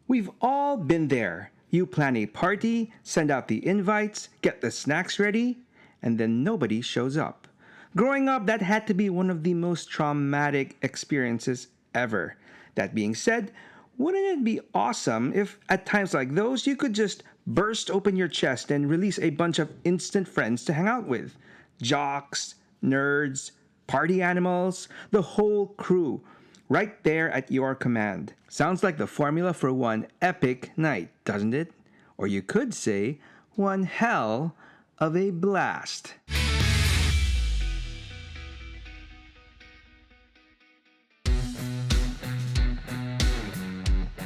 We've all been there. You plan a party, send out the invites, get the snacks ready, and then nobody shows up. Growing up, that had to be one of the most traumatic experiences ever. That being said, wouldn't it be awesome if at times like those you could just burst open your chest and release a bunch of instant friends to hang out with? Jocks, nerds, party animals, the whole crew, right there at your command. Sounds like the formula for one epic night, doesn't it? Or you could say, one hell of a blast.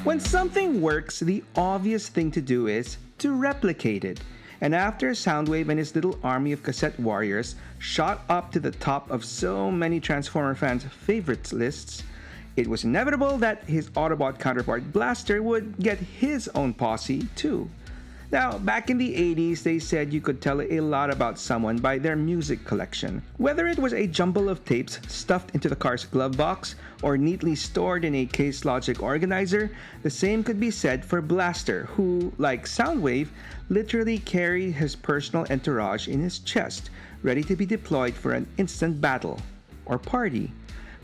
When something works, the obvious thing to do is to replicate it. And after Soundwave and his little army of cassette warriors shot up to the top of so many Transformer fans' favorites lists, it was inevitable that his Autobot counterpart Blaster would get his own posse too. Now, back in the 80s, they said you could tell a lot about someone by their music collection. Whether it was a jumble of tapes stuffed into the car's glove box or neatly stored in a Case Logic organizer, the same could be said for Blaster, who, like Soundwave, literally carried his personal entourage in his chest, ready to be deployed for an instant battle or party.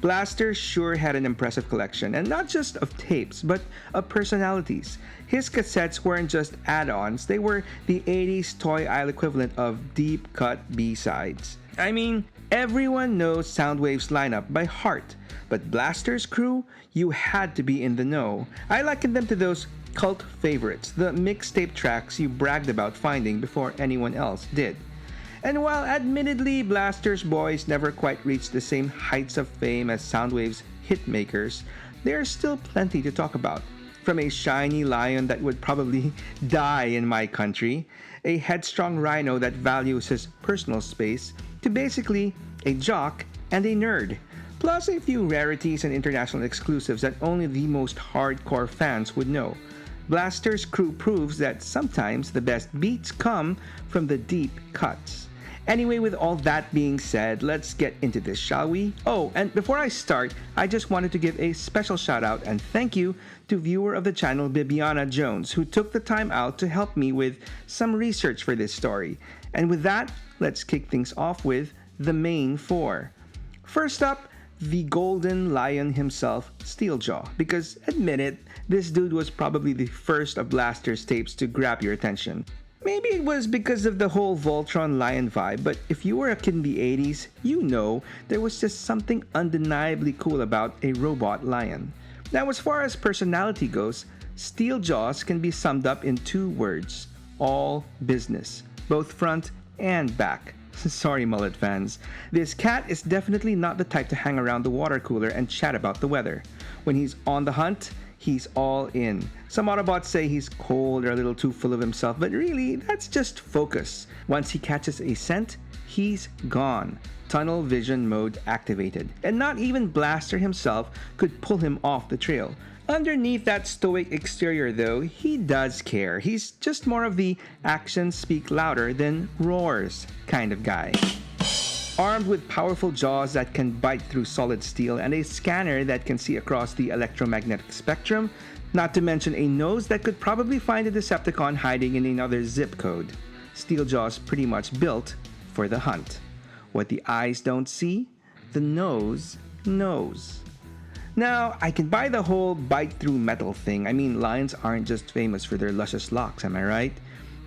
Blaster sure had an impressive collection, and not just of tapes, but of personalities. His cassettes weren't just add-ons, they were the 80s toy aisle equivalent of deep-cut B-sides. I mean, everyone knows Soundwave's lineup by heart, but Blaster's crew, you had to be in the know. I liken them to those cult favorites, the mixtape tracks you bragged about finding before anyone else did. And while admittedly Blaster's boys never quite reached the same heights of fame as Soundwave's hitmakers, there's still plenty to talk about. From a shiny lion that would probably die in my country, a headstrong rhino that values his personal space, to basically a jock and a nerd. Plus a few rarities and international exclusives that only the most hardcore fans would know. Blaster's crew proves that sometimes the best beats come from the deep cuts. Anyway, with all that being said, let's get into this, shall we? Oh, and before I start, I just wanted to give a special shout out and thank you to viewer of the channel Bibiana Jones, who took the time out to help me with some research for this story. And with that, let's kick things off with the main four. First up, the golden lion himself, Steeljaw, because admit it, this dude was probably the first of Blaster's tapes to grab your attention. Maybe it was because of the whole Voltron lion vibe, but if you were a kid in the 80s, you know there was just something undeniably cool about a robot lion. Now, as far as personality goes, Steeljaws can be summed up in two words: all business, both front and back. Sorry, mullet fans. This cat is definitely not the type to hang around the water cooler and chat about the weather. When he's on the hunt, he's all in. Some Autobots say he's cold or a little too full of himself, but really, that's just focus. Once he catches a scent, he's gone. Tunnel vision mode activated. And not even Blaster himself could pull him off the trail. Underneath that stoic exterior though, he does care. He's just more of the actions speak louder than roars kind of guy. Armed with powerful jaws that can bite through solid steel and a scanner that can see across the electromagnetic spectrum, not to mention a nose that could probably find a Decepticon hiding in another zip code, Steeljaw's pretty much built for the hunt. What the eyes don't see, the nose knows. Now, I can buy the whole bite through metal thing. I mean, lions aren't just famous for their luscious locks, am I right?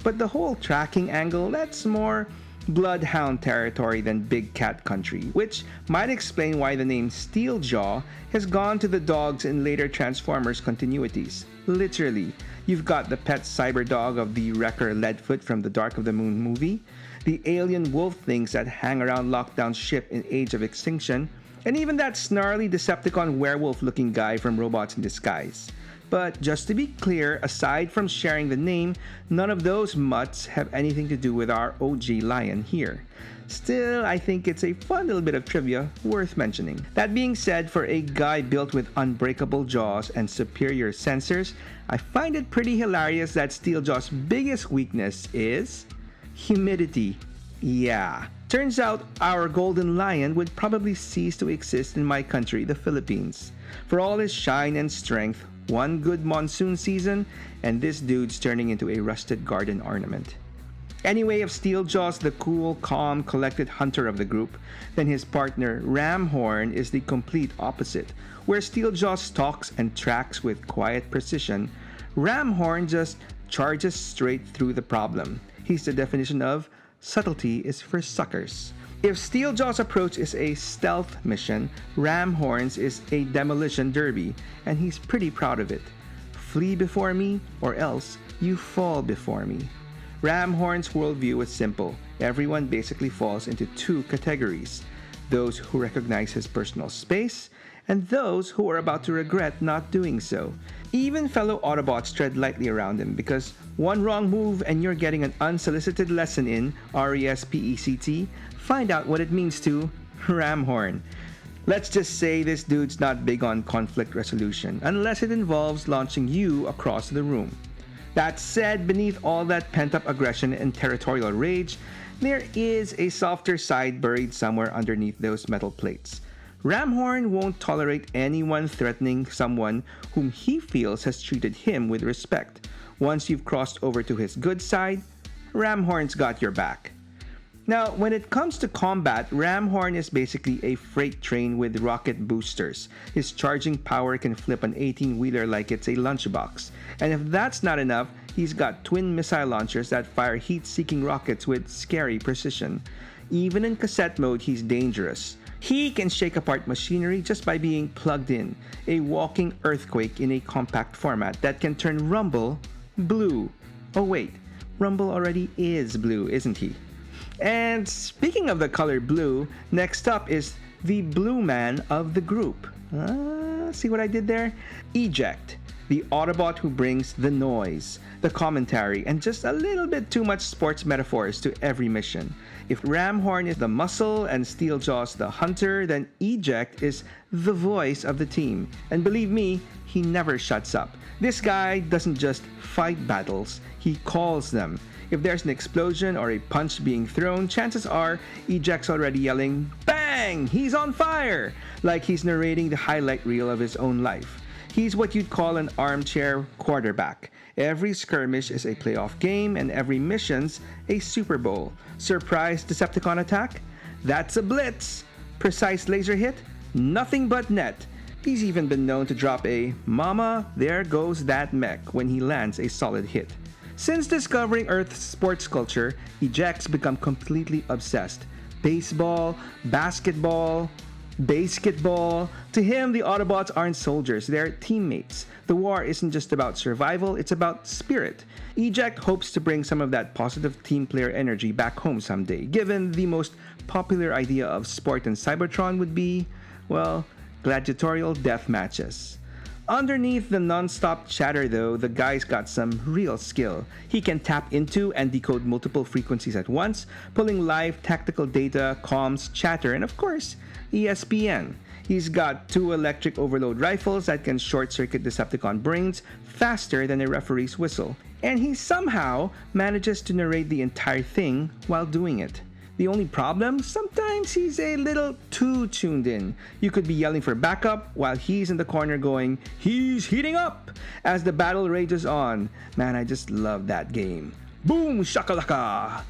But the whole tracking angle, that's more bloodhound territory than big cat country, which might explain why the name Steeljaw has gone to the dogs in later Transformers continuities. Literally, you've got the pet cyber dog of the Wrecker Leadfoot from the Dark of the Moon movie, the alien wolf things that hang around Lockdown's ship in Age of Extinction, and even that snarly Decepticon werewolf-looking guy from Robots in Disguise. But just to be clear, aside from sharing the name, none of those mutts have anything to do with our OG lion here. Still, I think it's a fun little bit of trivia worth mentioning. That being said, for a guy built with unbreakable jaws and superior sensors, I find it pretty hilarious that Steeljaw's biggest weakness is humidity. Yeah. Turns out our golden lion would probably cease to exist in my country, the Philippines. For all his shine and strength, one good monsoon season, and this dude's turning into a rusted garden ornament. Anyway, if Steeljaw's the cool, calm, collected hunter of the group, then his partner Ramhorn is the complete opposite. Where Steeljaw stalks and tracks with quiet precision, Ramhorn just charges straight through the problem. He's the definition of subtlety is for suckers. If Steeljaw's approach is a stealth mission, Ramhorn's is a demolition derby, and he's pretty proud of it. Flee before me, or else you fall before me. Ramhorn's worldview is simple. Everyone basically falls into two categories: those who recognize his personal space, and those who are about to regret not doing so. Even fellow Autobots tread lightly around him, because one wrong move and you're getting an unsolicited lesson in RESPECT. Find out what it means to Ramhorn. Let's just say this dude's not big on conflict resolution, unless it involves launching you across the room. That said, beneath all that pent-up aggression and territorial rage, there is a softer side buried somewhere underneath those metal plates. Ramhorn won't tolerate anyone threatening someone whom he feels has treated him with respect. Once you've crossed over to his good side, Ramhorn's got your back. Now, when it comes to combat, Ramhorn is basically a freight train with rocket boosters. His charging power can flip an 18-wheeler like it's a lunchbox. And if that's not enough, he's got twin missile launchers that fire heat-seeking rockets with scary precision. Even in cassette mode, he's dangerous. He can shake apart machinery just by being plugged in, a walking earthquake in a compact format that can turn Rumble blue. Oh wait, Rumble already is blue, isn't he? And speaking of the color blue, next up is the blue man of the group. See what I did there? Eject, the Autobot who brings the noise, the commentary, and just a little bit too much sports metaphors to every mission. If Ramhorn is the muscle and Steeljaw's the hunter, then Eject is the voice of the team. And believe me, he never shuts up. This guy doesn't just fight battles, he calls them. If there's an explosion or a punch being thrown, chances are Eject's already yelling, "Bang! He's on fire!" like he's narrating the highlight reel of his own life. He's what you'd call an armchair quarterback. Every skirmish is a playoff game, and every mission's a Super Bowl. Surprise Decepticon attack? That's a blitz. Precise laser hit? Nothing but net. He's even been known to drop a "Mama, there goes that mech" when he lands a solid hit. Since discovering Earth's sports culture, Eject's become completely obsessed. Baseball, basketball, basketball. To him, the Autobots aren't soldiers, they're teammates. The war isn't just about survival, it's about spirit. Eject hopes to bring some of that positive team player energy back home someday, given the most popular idea of sport in Cybertron would be, well, gladiatorial death matches. Underneath the non-stop chatter though, the guy's got some real skill. He can tap into and decode multiple frequencies at once, pulling live tactical data, comms, chatter, and of course, ESPN. He's got 2 electric overload rifles that can short-circuit Decepticon brains faster than a referee's whistle. And he somehow manages to narrate the entire thing while doing it. The only problem? Sometimes he's a little too tuned in. You could be yelling for backup while he's in the corner going, "He's heating up!" as the battle rages on. Man, I just love that game. Boom shakalaka!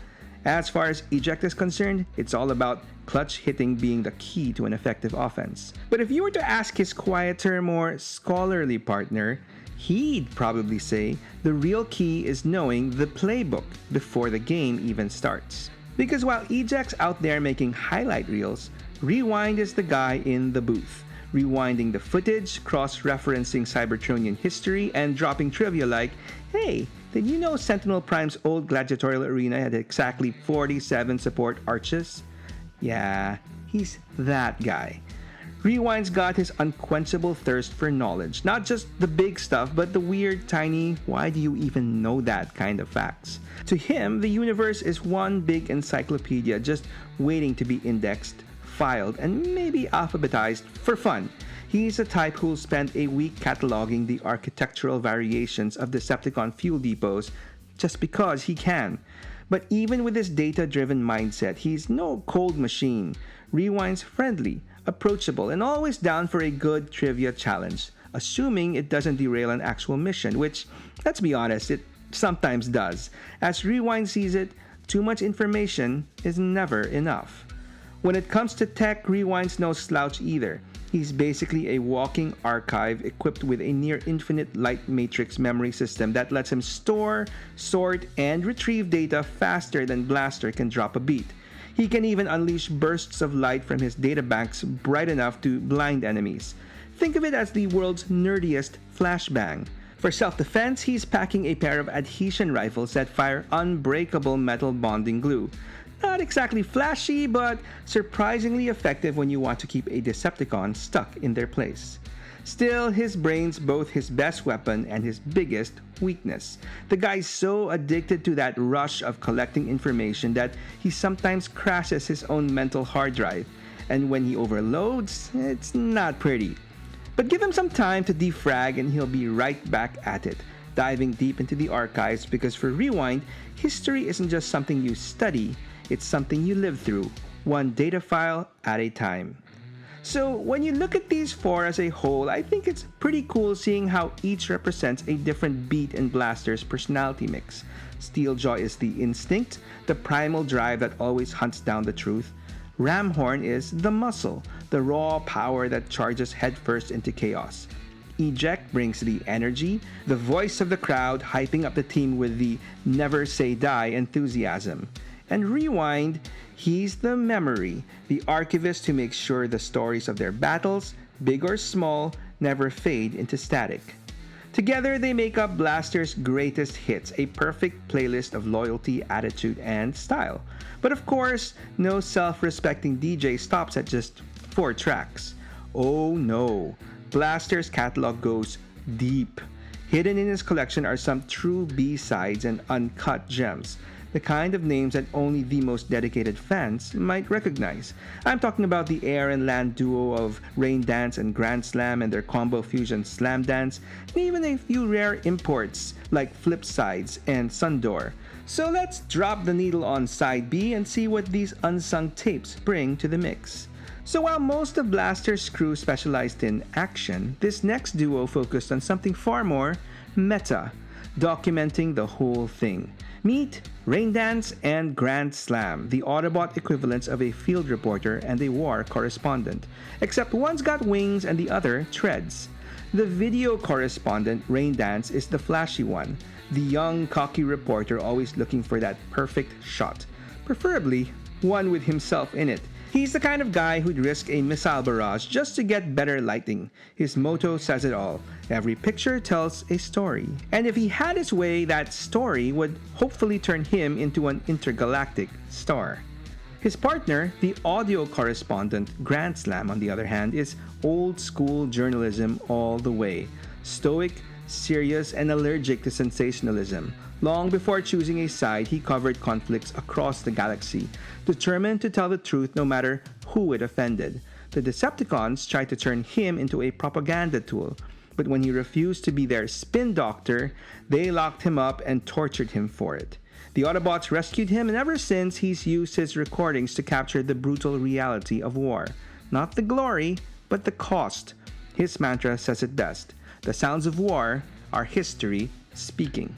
As far as Eject is concerned, it's all about clutch hitting being the key to an effective offense. But if you were to ask his quieter, more scholarly partner, he'd probably say the real key is knowing the playbook before the game even starts. Because while Eject's out there making highlight reels, Rewind is the guy in the booth, rewinding the footage, cross-referencing Cybertronian history, and dropping trivia like, "Hey, did you know Sentinel Prime's old gladiatorial arena had exactly 47 support arches?" Yeah, he's that guy. Rewind's got his unquenchable thirst for knowledge, not just the big stuff, but the weird, tiny, why do you even know that kind of facts. To him, the universe is one big encyclopedia just waiting to be indexed, filed, and maybe alphabetized for fun. He's the type who'll spend a week cataloging the architectural variations of Decepticon fuel depots just because he can. But even with his data-driven mindset, he's no cold machine. Rewind's friendly, approachable, and always down for a good trivia challenge. assuming it doesn't derail an actual mission, which, let's be honest, it sometimes does. As Rewind sees it, too much information is never enough. When it comes to tech, Rewind's no slouch either. He's basically a walking archive equipped with a near infinite light matrix memory system that lets him store, sort, and retrieve data faster than Blaster can drop a beat. He can even unleash bursts of light from his databanks bright enough to blind enemies. Think of it as the world's nerdiest flashbang. For self-defense, he's packing a pair of adhesion rifles that fire unbreakable metal bonding glue. Not exactly flashy, but surprisingly effective when you want to keep a Decepticon stuck in their place. Still, his brain's both his best weapon and his biggest weakness. The guy's so addicted to that rush of collecting information that he sometimes crashes his own mental hard drive. And when he overloads, it's not pretty. But give him some time to defrag and he'll be right back at it, diving deep into the archives, because for Rewind, history isn't just something you study, it's something you live through, one data file at a time. So when you look at these four as a whole, I think it's pretty cool seeing how each represents a different beat in Blaster's personality mix. Steeljaw is the instinct, the primal drive that always hunts down the truth. Ramhorn is the muscle, the raw power that charges headfirst into chaos. Eject brings the energy, the voice of the crowd hyping up the team with the never say die enthusiasm. And Rewind, he's the memory, the archivist who makes sure the stories of their battles, big or small, never fade into static. Together, they make up Blaster's greatest hits, a perfect playlist of loyalty, attitude, and style. But of course, no self-respecting DJ stops at just 4 tracks. Oh no, Blaster's catalog goes deep. Hidden in his collection are some true B-sides and uncut gems, the kind of names that only the most dedicated fans might recognize. I'm talking about the air and land duo of Rain Dance and Grand Slam and their combo fusion Slam Dance, and even a few rare imports like Flipsides and Sundor. So let's drop the needle on side B and see what these unsung tapes bring to the mix. So while most of Blaster's crew specialized in action, this next duo focused on something far more meta, documenting the whole thing. Meet Rain Dance and Grand Slam, the Autobot equivalents of a field reporter and a war correspondent, except one's got wings and the other treads. The video correspondent, Rain Dance, is the flashy one, the young, cocky reporter always looking for that perfect shot, preferably one with himself in it. He's the kind of guy who'd risk a missile barrage just to get better lighting. His motto says it all. Every picture tells a story. And if he had his way, that story would hopefully turn him into an intergalactic star. His partner, the audio correspondent, Grand Slam, on the other hand, is old school journalism all the way. Stoic, serious, and allergic to sensationalism. Long before choosing a side, he covered conflicts across the galaxy, determined to tell the truth no matter who it offended. The Decepticons tried to turn him into a propaganda tool, but when he refused to be their spin doctor, they locked him up and tortured him for it. The Autobots rescued him, and ever since, he's used his recordings to capture the brutal reality of war. Not the glory, but the cost. His mantra says it best. The sounds of war are history speaking.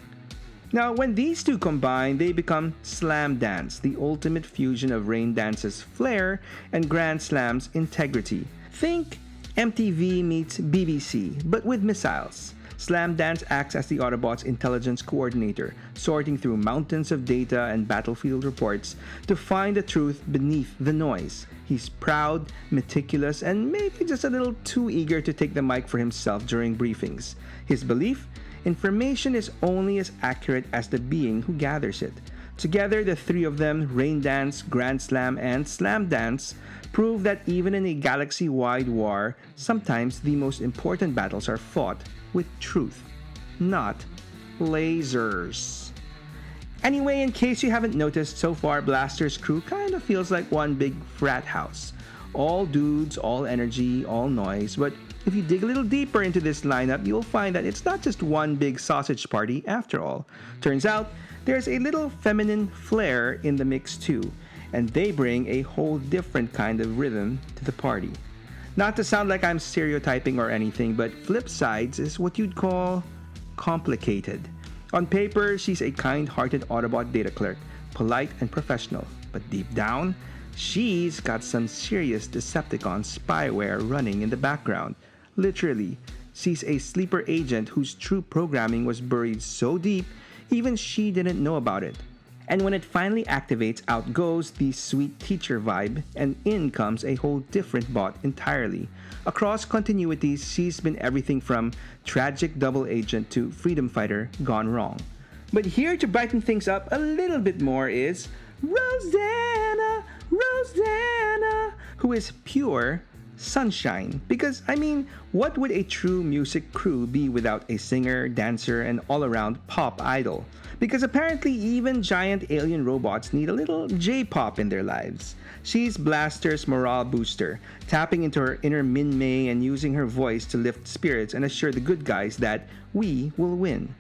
Now, when these two combine, they become Slam Dance, the ultimate fusion of Rain Dance's flair and Grand Slam's integrity. Think MTV meets BBC, but with missiles. Slam Dance acts as the Autobots' intelligence coordinator, sorting through mountains of data and battlefield reports to find the truth beneath the noise. He's proud, meticulous, and maybe just a little too eager to take the mic for himself during briefings. His belief? Information is only as accurate as the being who gathers it. Together, the three of them, Rain Dance, Grand Slam, and Slam Dance, prove that even in a galaxy-wide war, sometimes the most important battles are fought with truth, not lasers. Anyway, in case you haven't noticed, so far Blaster's crew kind of feels like one big frat house. All dudes, all energy, all noise, but if you dig a little deeper into this lineup, you'll find that it's not just one big sausage party after all. Turns out, there's a little feminine flair in the mix too, and they bring a whole different kind of rhythm to the party. Not to sound like I'm stereotyping or anything, but Flipsides is what you'd call complicated. On paper, she's a kind-hearted Autobot data clerk, polite and professional, but deep down, she's got some serious Decepticon spyware running in the background. Literally, she's a sleeper agent whose true programming was buried so deep, even she didn't know about it. And when it finally activates, out goes the sweet teacher vibe, and in comes a whole different bot entirely. Across continuities, she's been everything from tragic double agent to freedom fighter gone wrong. But here to brighten things up a little bit more is Rosanna, who is pure sunshine. Because, I mean, what would a true music crew be without a singer, dancer, and all-around pop idol? Because apparently even giant alien robots need a little J-pop in their lives. She's Blaster's morale booster, tapping into her inner Min-Mei and using her voice to lift spirits and assure the good guys that we will win.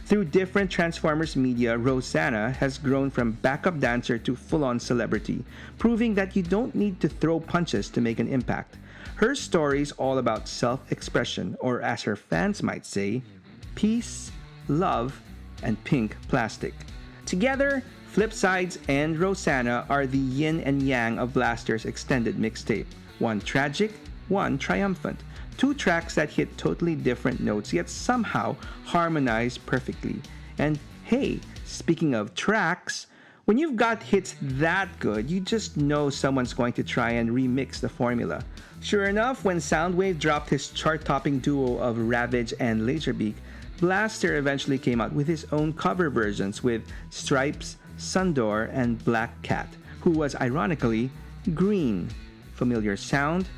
Through different Transformers media, Rosanna has grown from backup dancer to full-on celebrity, proving that you don't need to throw punches to make an impact. Her story's all about self-expression, or as her fans might say, peace, love, and pink plastic. Together, Flipsides and Rosanna are the yin and yang of Blaster's extended mixtape. One tragic, one triumphant. Two tracks that hit totally different notes yet somehow harmonize perfectly. And hey, speaking of tracks, when you've got hits that good, you just know someone's going to try and remix the formula. Sure enough, when Soundwave dropped his chart-topping duo of Ravage and Laserbeak, Blaster eventually came out with his own cover versions with Stripes, Sundor, and Black Cat, who was ironically green. Familiar sound,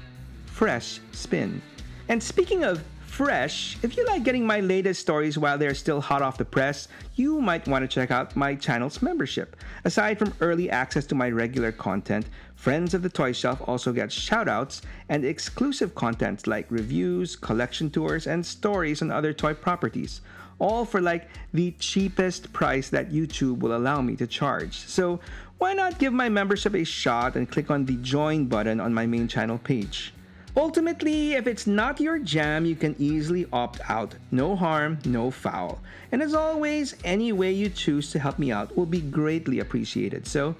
fresh spin. And speaking of fresh, if you like getting my latest stories while they're still hot off the press, you might want to check out my channel's membership. Aside from early access to my regular content, Friends of the Toy Shelf also get shoutouts and exclusive content like reviews, collection tours, and stories on other toy properties. All for like the cheapest price that YouTube will allow me to charge. So why not give my membership a shot and click on the join button on my main channel page. Ultimately, if it's not your jam, you can easily opt out. No harm, no foul. And as always, any way you choose to help me out will be greatly appreciated. So,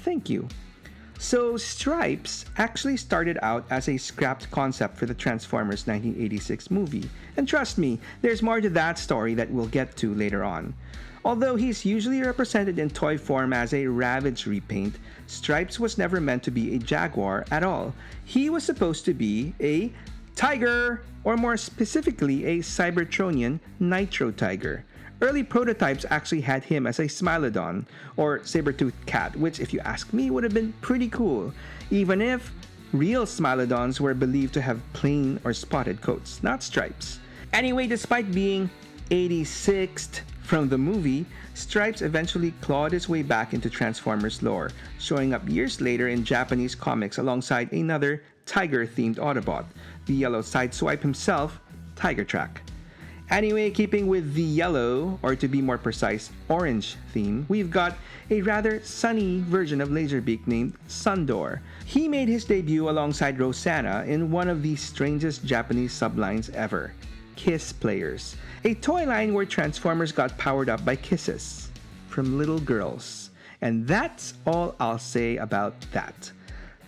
thank you. So, Stripes actually started out as a scrapped concept for the Transformers 1986 movie. And trust me, there's more to that story that we'll get to later on. Although he's usually represented in toy form as a Ravage repaint, Stripes was never meant to be a Jaguar at all. He was supposed to be a Tiger, or more specifically a Cybertronian Nitro Tiger. Early prototypes actually had him as a Smilodon, or saber-toothed cat, which if you ask me would have been pretty cool, even if real Smilodons were believed to have plain or spotted coats, not stripes. Anyway, despite being 86th from the movie, Stripes eventually clawed his way back into Transformers lore, showing up years later in Japanese comics alongside another tiger-themed Autobot, the yellow sideswipe himself, Tigertrack. Anyway, keeping with the yellow, or to be more precise, orange theme, we've got a rather sunny version of Laserbeak named Sundor. He made his debut alongside Rosanna in one of the strangest Japanese sublines ever, Kiss Players, a toy line where Transformers got powered up by kisses from little girls. And that's all I'll say about that.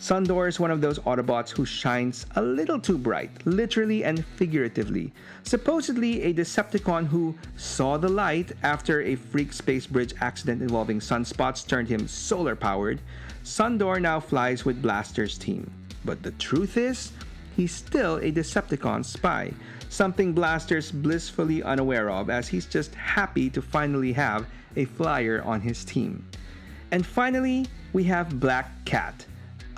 Sundor is one of those Autobots who shines a little too bright, literally and figuratively. Supposedly a Decepticon who saw the light after a freak space bridge accident involving sunspots turned him solar-powered, Sundor now flies with Blaster's team. But the truth is, he's still a Decepticon spy, something Blaster's blissfully unaware of as he's just happy to finally have a flyer on his team. And finally, we have Black Cat,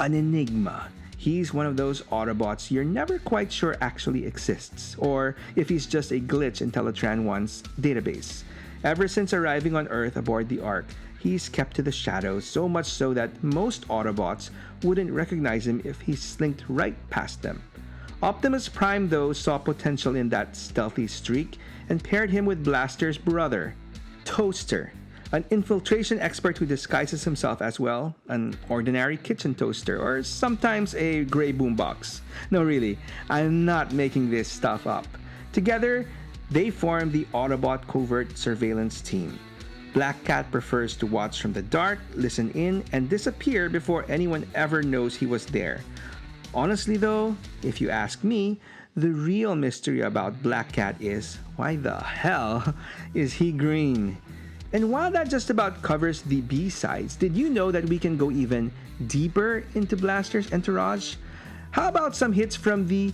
an enigma. He's one of those Autobots you're never quite sure actually exists, or if he's just a glitch in Teletran 1's database. Ever since arriving on Earth aboard the Ark, he's kept to the shadows, so much so that most Autobots wouldn't recognize him if he slinked right past them. Optimus Prime, though, saw potential in that stealthy streak and paired him with Blaster's brother, Toaster. an infiltration expert who disguises himself as, well, an ordinary kitchen toaster or sometimes a gray boombox. No, really, I'm not making this stuff up. Together, they form the Autobot Covert Surveillance Team. Black Cat prefers to watch from the dark, listen in, and disappear before anyone ever knows he was there. Honestly though, if you ask me, the real mystery about Black Cat is, why the hell is he green? And while that just about covers the B-sides, did you know that we can go even deeper into Blaster's entourage? How about some hits from the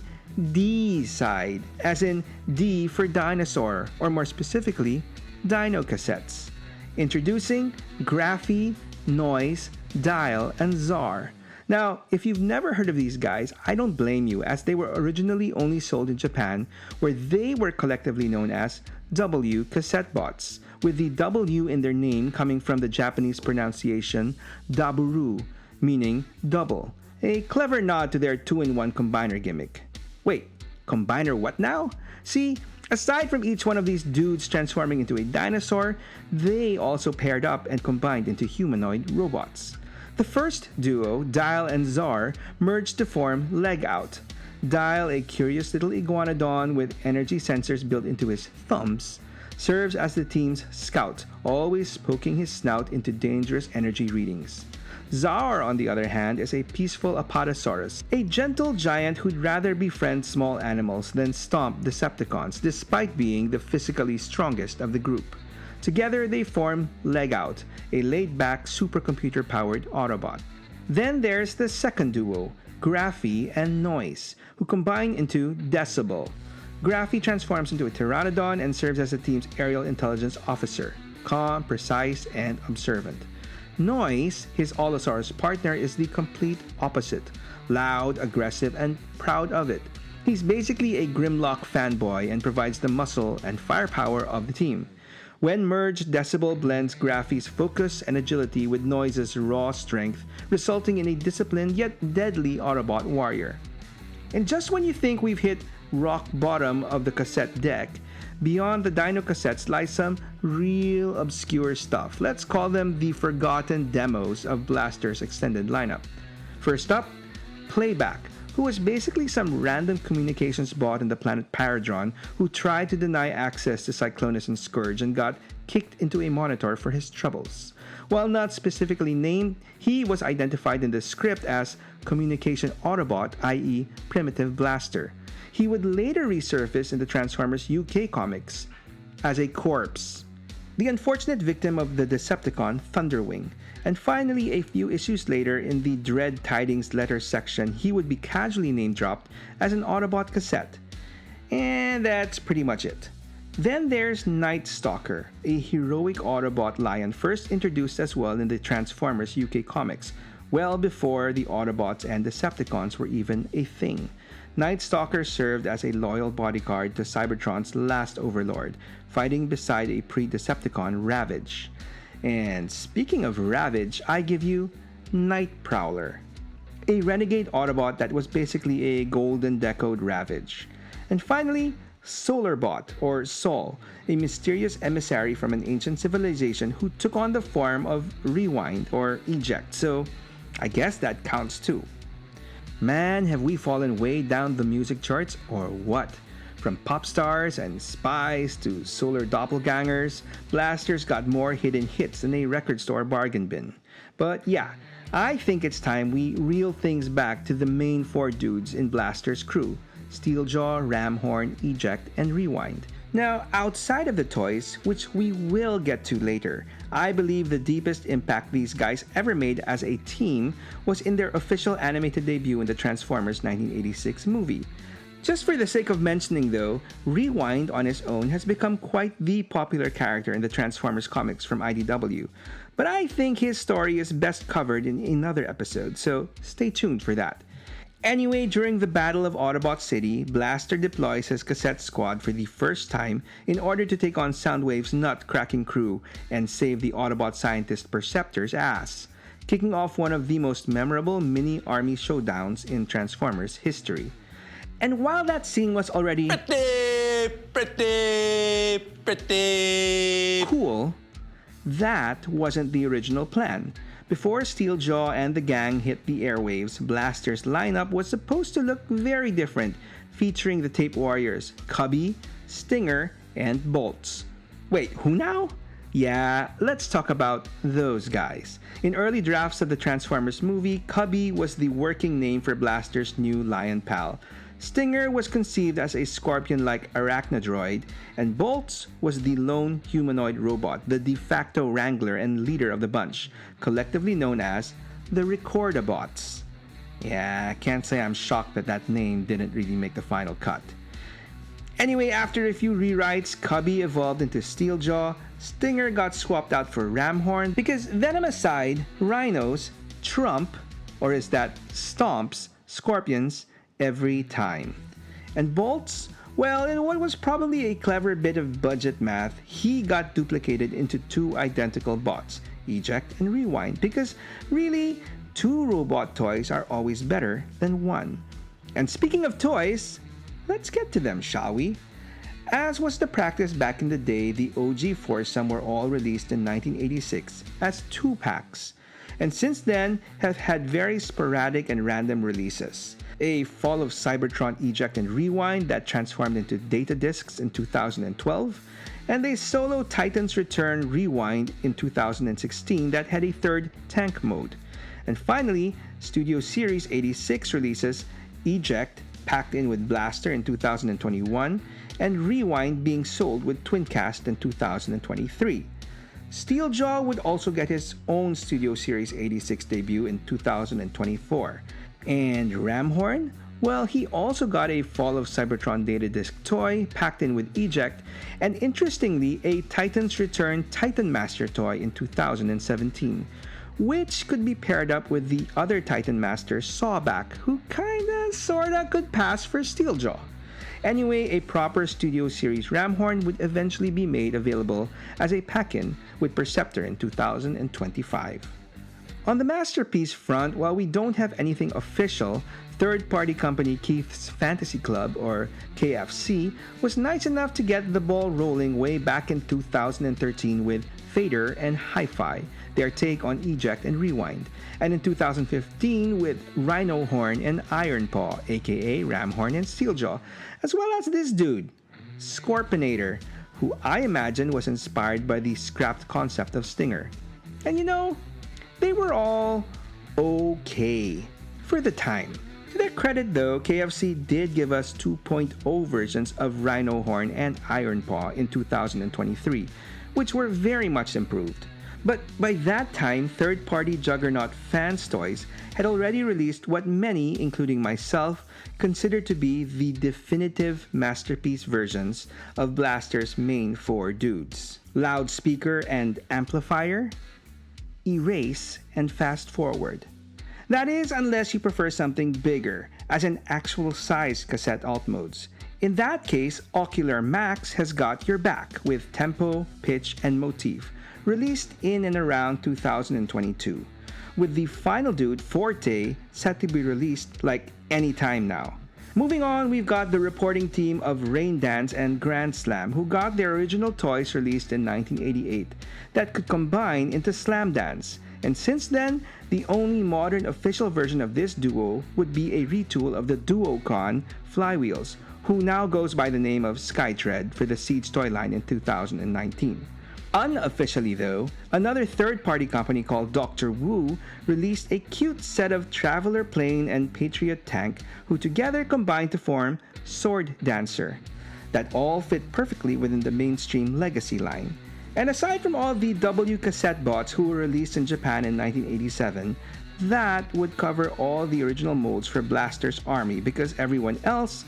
D side, as in D for dinosaur, or more specifically, Dinocassettes. Introducing Graphy, Noise, Dial, and Czar. Now, if you've never heard of these guys, I don't blame you, as they were originally only sold in Japan, where they were collectively known as W cassette bots, with the W in their name coming from the Japanese pronunciation Daburu, meaning double, a clever nod to their 2-in-1 combiner gimmick. Wait, combiner what now? See, aside from each one of these dudes transforming into a dinosaur, they also paired up and combined into humanoid robots. The first duo, Dial and Czar, merged to form Leg Out. Dial, a curious little iguanodon with energy sensors built into his thumbs, serves as the team's scout, always poking his snout into dangerous energy readings. Czar, on the other hand, is a peaceful Apatosaurus, a gentle giant who'd rather befriend small animals than stomp Decepticons, despite being the physically strongest of the group. Together, they form Leg Out, a laid-back, supercomputer-powered Autobot. Then there's the second duo, Graphy and Noise, who combine into Decibel. Graphy transforms into a Pteranodon and serves as the team's aerial intelligence officer, calm, precise, and observant. Noise, his Allosaurus partner, is the complete opposite, loud, aggressive, and proud of it. He's basically a Grimlock fanboy and provides the muscle and firepower of the team. When merged, Decibel blends Graphy's focus and agility with Noise's raw strength, resulting in a disciplined yet deadly Autobot warrior. And just when you think we've hit rock bottom of the cassette deck, beyond the Dinocassettes lies some real obscure stuff. Let's call them the forgotten demos of Blaster's extended lineup. First up, Playback, who was basically some random communications bot on the planet Paradron who tried to deny access to Cyclonus and Scourge and got kicked into a monitor for his troubles. While not specifically named, he was identified in the script as Communication Autobot, i.e. Primitive Blaster. He would later resurface in the Transformers UK comics as a corpse, the unfortunate victim of the Decepticon Thunderwing. And finally, a few issues later, in the Dread Tidings letter section, he would be casually name-dropped as an Autobot cassette. And that's pretty much it. Then there's Night Stalker, a heroic Autobot lion first introduced as well in the Transformers UK comics, well before the Autobots and Decepticons were even a thing. Night Stalker served as a loyal bodyguard to Cybertron's last overlord, fighting beside a pre-Decepticon Ravage. And speaking of Ravage, I give you Night Prowler, a renegade Autobot that was basically a golden decoed Ravage. And finally, Solarbot, or Sol, a mysterious emissary from an ancient civilization who took on the form of Rewind or Eject, so I guess that counts too. Man, have we fallen way down the music charts or what? From pop stars and spies to solar doppelgangers, Blaster's got more hidden hits than a record store bargain bin. But yeah, I think it's time we reel things back to the main four dudes in Blaster's crew: Steeljaw, Ramhorn, Eject, and Rewind. Now, outside of the toys, which we will get to later, I believe the deepest impact these guys ever made as a team was in their official animated debut in the Transformers 1986 movie. Just for the sake of mentioning though, Rewind on his own has become quite the popular character in the Transformers comics from IDW, but I think his story is best covered in another episode, so stay tuned for that. Anyway, during the Battle of Autobot City, Blaster deploys his cassette squad for the first time in order to take on Soundwave's nut-cracking crew and save the Autobot scientist Perceptor's ass, kicking off one of the most memorable mini-army showdowns in Transformers history. And while that scene was already pretty cool, that wasn't the original plan. Before Steeljaw and the gang hit the airwaves, Blaster's lineup was supposed to look very different, featuring the Tape Warriors, Cubby, Stinger, and Bolts. Wait, who now? Yeah, let's talk about those guys. In early drafts of the Transformers movie, Cubby was the working name for Blaster's new lion pal. Stinger was conceived as a scorpion-like arachnodroid, and Bolts was the lone humanoid robot, the de facto wrangler and leader of the bunch, collectively known as the Recordabots. Yeah, can't say I'm shocked that that name didn't really make the final cut. Anyway, after a few rewrites, Cubby evolved into Steeljaw, Stinger got swapped out for Ramhorn because Venom aside, rhinos trump, or is that stomps, scorpions every time. And Bolts, well, in what was probably a clever bit of budget math, he got duplicated into two identical bots, Eject and Rewind, because really, two robot toys are always better than one. And speaking of toys, let's get to them, shall we? As was the practice back in the day, the OG foursome were all released in 1986 as 2-packs, and since then have had very sporadic and random releases. A Fall of Cybertron Eject and Rewind that transformed into data discs in 2012, and a solo Titans Return Rewind in 2016 that had a third tank mode. And finally, Studio Series 86 releases Eject packed in with Blaster in 2021, and Rewind being sold with Twincast in 2023. Steeljaw would also get his own Studio Series 86 debut in 2024. And Ramhorn? Well, he also got a Fall of Cybertron data disc toy packed in with Eject, and interestingly, a Titans Return Titan Master toy in 2017, which could be paired up with the other Titan Master, Sawback, who kinda sorta could pass for Steeljaw. Anyway, a proper Studio Series Ramhorn would eventually be made available as a pack-in with Perceptor in 2025. On the Masterpiece front, while we don't have anything official, third-party company Keith's Fantasy Club, or KFC, was nice enough to get the ball rolling way back in 2013 with Fader and Hi-Fi, their take on Eject and Rewind, and in 2015 with Rhino Horn and Iron Paw, aka Ramhorn and Steeljaw, as well as this dude, Scorpionator, who I imagine was inspired by the scrapped concept of Stinger. And you know, they were all okay for the time. To their credit though, KFC did give us 2.0 versions of Rhino Horn and Iron Paw in 2023, which were very much improved. But by that time, third-party juggernaut Fans Toys had already released what many, including myself, considered to be the definitive masterpiece versions of Blaster's main four dudes: Loudspeaker and Amplifier, Erase, and Fast Forward. That is, unless you prefer something bigger, as in actual size cassette alt modes. In that case, Ocular Max has got your back with Tempo, Pitch, and Motif, released in and around 2022, with the final dude, Forte, set to be released like any time now. Moving on, we've got the reporting team of Rain Dance and Grand Slam, who got their original toys released in 1988 that could combine into Slam Dance. And since then, the only modern official version of this duo would be a retool of the Duocon Flywheels, who now goes by the name of Skytread for the Siege toy line in 2019. Unofficially though, another third-party company called Dr. Wu released a cute set of Traveler Plane and Patriot Tank who together combined to form Sword Dancer, that all fit perfectly within the mainstream Legacy line. And aside from all the W cassette bots who were released in Japan in 1987, that would cover all the original molds for Blaster's army because everyone else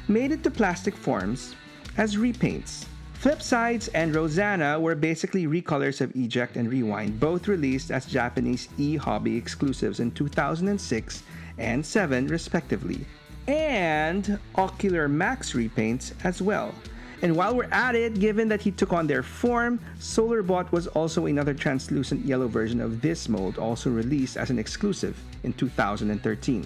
made it to plastic forms as repaints. Flipsides and Rosanna were basically recolors of Eject and Rewind, both released as Japanese e-hobby exclusives in 2006 and 2007 respectively, and Ocular Max repaints as well. And while we're at it, given that he took on their form, Solarbot was also another translucent yellow version of this mold, also released as an exclusive in 2013.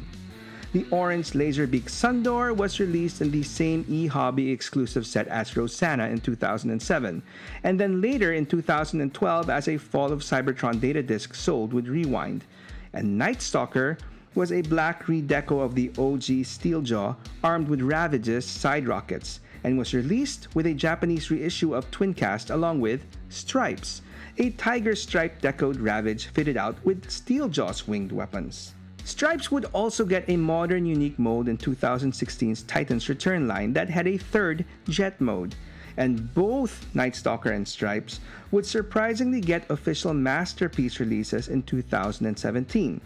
The orange Laserbeak Sundor was released in the same eHobby exclusive set as Rosanna in 2007, and then later in 2012 as a Fall of Cybertron data disc sold with Rewind. And Night Stalker was a black redeco of the OG Steeljaw armed with Ravage's side rockets, and was released with a Japanese reissue of Twincast along with Stripes, a tiger stripe decoed Ravage fitted out with Steeljaw's winged weapons. Stripes would also get a modern unique mode in 2016's Titan's Return line that had a third jet mode, and both Night Stalker and Stripes would surprisingly get official Masterpiece releases in 2017.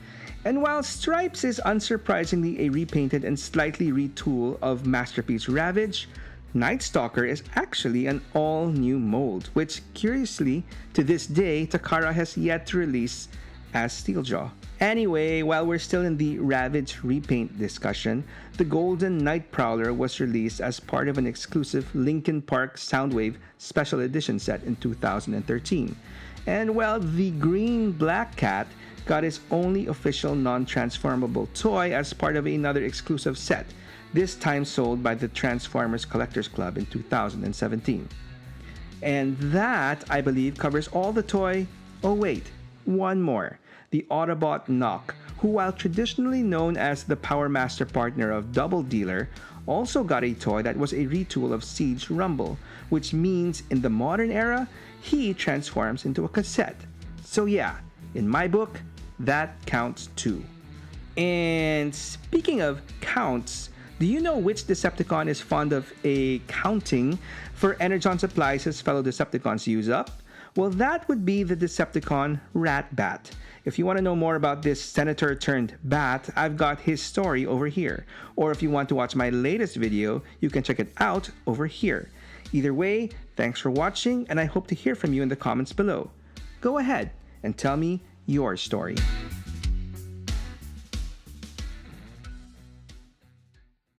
And while Stripes is unsurprisingly a repainted and slightly retool of Masterpiece Ravage, Night Stalker is actually an all-new mold, which curiously, to this day, Takara has yet to release as Steeljaw. Anyway, while we're still in the Ravage repaint discussion, the Golden Night Prowler was released as part of an exclusive Linkin Park Soundwave Special Edition set in 2013. And while the Green Black Cat got its only official non-transformable toy as part of another exclusive set, this time sold by the Transformers Collectors Club in 2017. And that, I believe, covers all the toy. Oh wait, one more. The Autobot Knock, who while traditionally known as the Power Master partner of Double Dealer, also got a toy that was a retool of Siege Rumble, which means in the modern era, he transforms into a cassette. So yeah, in my book, that counts too. And speaking of counts, do you know which Decepticon is fond of a counting for Energon supplies his fellow Decepticons use up? Well, that would be the Decepticon Rat-Bat. If you want to know more about this senator turned bat, I've got his story over here. Or if you want to watch my latest video, you can check it out over here. Either way, thanks for watching, and I hope to hear from you in the comments below. Go ahead and tell me your story.